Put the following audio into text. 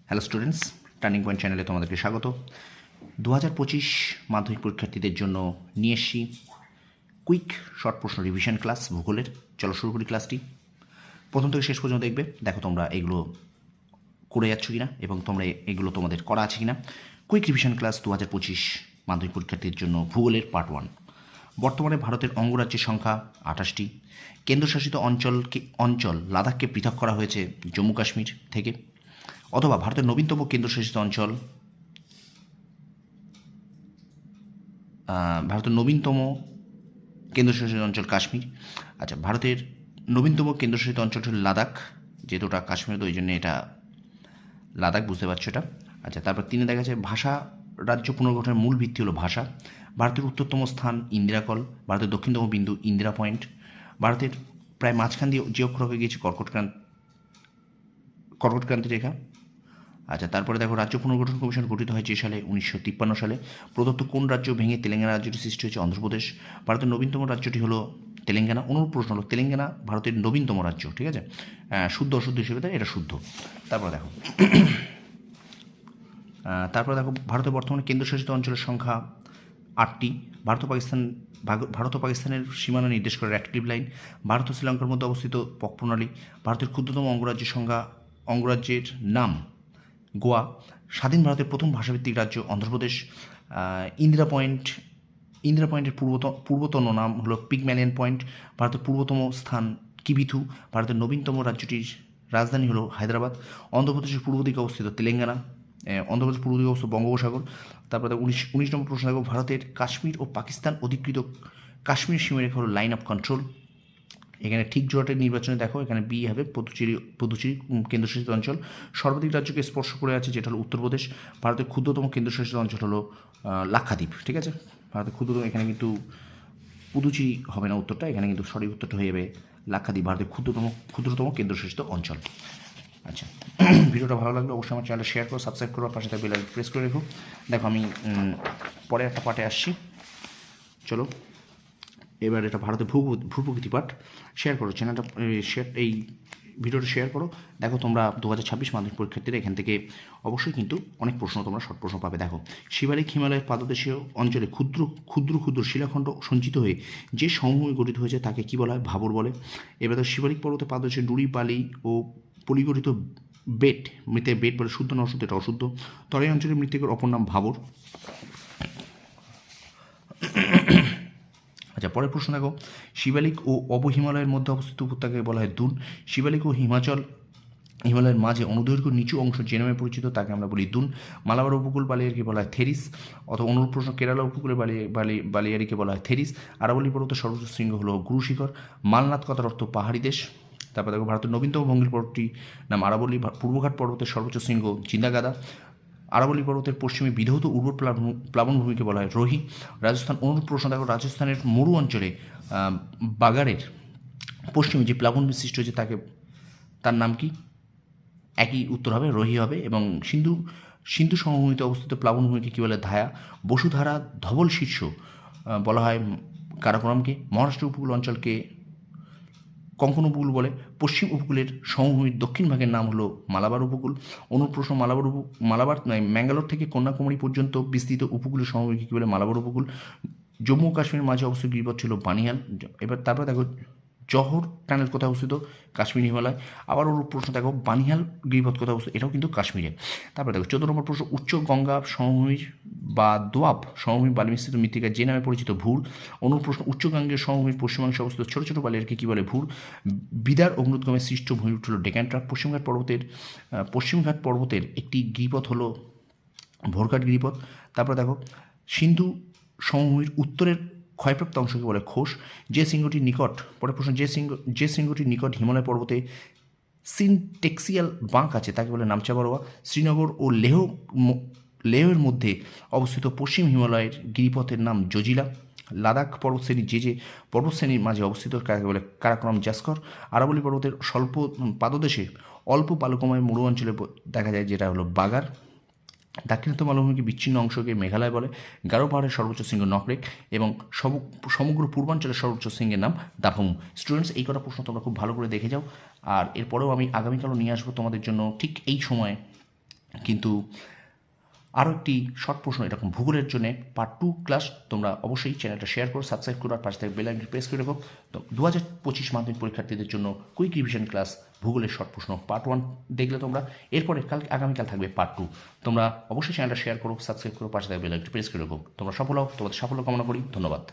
Hello students, turning point চ্যানেলে তোমাদেরকে স্বাগত। 2025 মাধ্যমিক পরীক্ষার্থীদের জন্য নিয়ে এসছি কুইক শর্ট প্রশ্ন রিভিশন ক্লাস ভূগোলের। চলো শুরু করি ক্লাসটি। প্রথম থেকে শেষ পর্যন্ত দেখবে, দেখো তোমরা এগুলো করে যাচ্ছ কিনা এবং তোমরা এগুলো তোমাদের করা আছে কিনা। কুইক রিভিশন ক্লাস 2025 মাধ্যমিক পরীক্ষার্থীদের জন্য ভূগোলের পার্ট 1। বর্তমানে ভারতের অঙ্গরাজ্যের সংখ্যা 28টি। কেন্দ্রশাসিত অঞ্চল লাদাখকে পৃথক করা হয়েছে জম্মু কাশ্মীর থেকে। অথবা ভারতের নবীনতম কেন্দ্রশাসিত অঞ্চল কাশ্মীর। আচ্ছা, ভারতের নবীনতম কেন্দ্রশাসিত অঞ্চলটি হল লাদাখ, যেহেতু ওটা কাশ্মীর তো ওই জন্য এটা লাদাখ, বুঝতে পারছো এটা। আচ্ছা, তারপর 3 দেখা যাচ্ছে ভাষা রাজ্য পুনর্গঠনের মূল ভিত্তি হলো ভাষা। ভারতের উত্তরতম স্থান ইন্দিরাকল, ভারতের দক্ষিণতম বিন্দু ইন্দিরা পয়েন্ট, ভারতের প্রায় মাঝখান দিয়ে যে অক্ষ রেখা গিয়েছে কর্কটক্রান্তি রেখা। আচ্ছা, তারপরে দেখো রাজ্য পুনর্গঠন কমিশন গঠিত হয় যে সালে 1953 সালে। প্রদত্ত কোন রাজ্য ভেঙে তেলেঙ্গানা রাজ্যটি সৃষ্টি হয়েছে? অন্ধ্রপ্রদেশ। ভারতের নবীনতম রাজ্যটি হলো তেলেঙ্গানা। অনুরূপ প্রশ্ন হলো তেলেঙ্গানা ভারতের নবীনতম রাজ্য, ঠিক আছে। শুদ্ধ অশুদ্ধ হিসেবে তাই এটা শুদ্ধ। তারপরে দেখো ভারতের বর্তমানে কেন্দ্রশাসিত অঞ্চলের সংখ্যা 8টি। ভারত ও পাকিস্তানের সীমানা নির্দেশ করে রেক্টিভ লাইন। ভারত ও শ্রীলঙ্কার মধ্যে অবস্থিত পক প্রণালী। ভারতের ক্ষুদ্রতম অঙ্গরাজ্যের নাম গোয়া। স্বাধীন ভারতের প্রথম ভাষাভিত্তিক রাজ্য অন্ধ্রপ্রদেশ। ইন্দিরা পয়েন্টের পূর্বতন নাম হলো পিগম্যালিয়ন পয়েন্ট। ভারতের পূর্বতম স্থান কিবিথু। ভারতের নবীনতম রাজ্যটির রাজধানী হলো হায়দ্রাবাদ। অন্ধ্রপ্রদেশের পূর্ব দিকে অবস্থিত তেলেঙ্গানা। অন্ধ্রপ্রদেশের পূর্ব দিকে অবস্থিত বঙ্গোপসাগর। তারপরে 19 নম্বর প্রশ্ন দেখো, ভারতের কাশ্মীর ও পাকিস্তান অধিকৃত কাশ্মীর সীমারেখা হলো লাইন অফ কন্ট্রোল। এখানে ঠিক জোড়াটের নির্বাচনে দেখো, এখানে বি হবে পুদুচেরি কেন্দ্রশাসিত অঞ্চল। সর্বাধিক রাজ্যকে স্পর্শ করে আছে যেটা হলো উত্তরপ্রদেশ। ভারতের ক্ষুদ্রতম কেন্দ্রশাসিত অঞ্চল হলো লাক্ষাদ্বীপ, ঠিক আছে। ভারতের ক্ষুদ্রতম, এখানে কিন্তু পুদুচেরি হবে না উত্তরটা, এখানে কিন্তু সঠিক উত্তরটা হয়ে যাবে লাক্ষাদ্বীপ, ভারতের ক্ষুদ্রতম কেন্দ্রশাসিত অঞ্চল। আচ্ছা, ভিডিওটা ভালো লাগলে অবশ্যই আমার চ্যানেলটা শেয়ার করো, সাবস্ক্রাইব করো, পাশে বেল আইকন প্রেস করে রেখো। দেখো আমি পরে একটা পার্টে আসছি। চলো এবার এটা ভারতের ভূপ্রকৃতি পাঠ শেয়ার করো, চ্যানেলটা এই ভিডিওটা শেয়ার করো। দেখো তোমরা 2026 মাধ্যমিক পরীক্ষার্থীরা এখান থেকে অবশ্যই কিন্তু অনেক প্রশ্ন, তোমরা শর্ট প্রশ্ন পাবে। দেখো, শিবালিক হিমালয়ের পাদদেশীয় অঞ্চলে ক্ষুদ্র ক্ষুদ্র ক্ষুদ্র শিলাখণ্ড সঞ্চিত হয়ে যে সমভূমি গঠিত হয়েছে তাকে কি বলা হয়? ভাবর বলে। এবার দেখো, শিবালিক পর্বতের পাদদেশে নুড়ি বালি ও পলিগঠিত মৃতের বেড বলে। শুদ্ধ না অশুদ্ধ? এটা অশুদ্ধ। তরাই অঞ্চলের মৃত্তিকার অপর নাম ভাবর। আচ্ছা, পরের প্রশ্ন দেখো, শিবালিক ও অবহিমালয়ের মধ্যে অবস্থিত উপত্যকাকে বলা হয় দুন। শিবালিক ও হিমালয়ের মাঝে অনুদৈর্ঘ্য নিচু অংশ যে নামে পরিচিত তাকে আমরা বলি দুন। মালাবার উপকূল বালিয়ারিকে বলা হয় থেরিস। অথবা অনুরূপ প্রশ্ন, কেরালা উপকূলে বালিয়ারিকে বলা হয় থেরিস। আরাবল্লী পর্বতের সর্বোচ্চ শৃঙ্গ হলো গুরুশিখর। মালনাথ কথার অর্থ পাহাড়ি দেশ। তারপর দেখো, ভারতের নবীনতম ভঙ্গিল পর্বতটি নাম আরাবল্লী। পূর্বঘাট পর্বতের সর্বোচ্চ শৃঙ্গ জিন্দাগাদা। আরাবল্লী পর্বতের পশ্চিমে বিধৌত উর্বর প্লাবনভূমিকে বলা হয় রোহি। রাজস্থান, অনুরূপ প্রশ্ন দেখো, রাজস্থানের মরু অঞ্চলে বাগারের পশ্চিমে যে প্লাবনভূমি সৃষ্টি হয়েছে তার নাম কি? একই উত্তর হবে, রোহি হবে। এবং সিন্ধু সমভূমিতে অবস্থিত প্লাবনভূমিকে কী বলে? ধায়া। বসুধারা ধবল শীর্ষ বলা হয় কারাকোরামকে। মহারাষ্ট্র উপকূল অঞ্চলকে কঙ্কন উপকূল বলে। পশ্চিম উপকূলের সমভূমির দক্ষিণ ভাগের নাম হলো মালাবার উপকূল। অনুপ্রশ্ন, ম্যাঙ্গালোর থেকে কন্যাকুমারী পর্যন্ত বিস্তৃত উপকূলের সমভূমিকে কী বলে? মালাবার উপকূল। জম্মু ও কাশ্মীরের মাঝে অবস্থিত গিরিপথ ছিল বানিহাল। এবার তারপরে দেখো, জহর টানেল কোথায় অবস্থিত? কাশ্মীর হিমালয়। আবার ওর প্রশ্ন দেখো, বানিহাল গিরিপথ কোথায় অবস্থিত? এটাও কিন্তু কাশ্মীরে। তারপরে দেখো 14 নম্বর প্রশ্ন, উচ্চ গঙ্গা সমভূমির বা দোয়াব সমভূমি বালি মিশ্রিত মৃত্তিকা যে নামে পরিচিত ভুর। অনুর প্রশ্ন, উচ্চ গাঙ্গেয় সমভূমির পশ্চিমাংশে অবস্থিত ছোটো ছোটো বালিয়ারকে কী বলে? ভুর। বিদার অগ্নুদ্গমে সৃষ্ট ভূমিরূপ হল ডেকান ট্রাপ। পশ্চিমঘাট পর্বতের একটি গিরিপথ হলো ভোরঘাট গিরিপথ। তারপরে দেখো, সিন্ধু সমভূমির উত্তরের ক্ষয়প্রাপ্ত অংশকে বলে খোস। যে শৃঙ্গটির নিকট হিমালয় পর্বতে সিনটেক্সিয়াল বাঁক আছে তাকে বলে নামচা বরোয়া। শ্রীনগর ও লেহের মধ্যে অবস্থিত পশ্চিম হিমালয়ের গিরিপথের নাম জজিলা। লাদাখ পর্বতশ্রেণী যে পর্বতশ্রেণীর মাঝে অবস্থিত তাকে বলে কারাকোরাম জাস্কর। আরাবল্লী পর্বতের স্বল্প পাদদেশে অল্প বালুকাময় মরু অঞ্চলে দেখা যায় যেটা হলো বাগার। দাক্ষিণাত্য মালভূমিকে বিচ্ছিন্ন অংশকে মেঘালয় বলে। গারো পাহাড়ের সর্বোচ্চ শৃঙ্গ নকরেক এবং সমগ্র পূর্বাঞ্চলের সর্বোচ্চ শৃঙ্গের নাম দাফামু। স্টুডেন্টস, এই কটা প্রশ্ন তোমরা খুব ভালো করে দেখে যাও। আর এরপরেও আমি আগামীকালও নিয়ে আসবো তোমাদের জন্য ঠিক এই সময়ে কিন্তু আরও একটি শর্ট প্রশ্ন এরকম ভূগোলের জন্য পার্ট 2 ক্লাস তোমরা অবশ্যই চ্যানেলটা শেয়ার করো, সাবস্ক্রাইব করো, আর পাশে থেকে বেল আইকনটি প্রেস করে রাখো। তো 2025 মাধ্যমিক পরীক্ষার্থীদের জন্য কুইক রিভিশন ক্লাস ভূগোলের শর্ট প্রশ্ন পার্ট 1 দেখলে তোমরা, এরপরে আগামীকাল থাকবে পার্ট 2। তোমরা অবশ্যই চ্যানেলটা শেয়ার করো, সাবস্ক্রাইব করো, পাশে থেকে বেল আইকনটি প্রেস করে রাখো। তোমরা সফল হও, তোমাদের সাফল্য কামনা করি। ধন্যবাদ।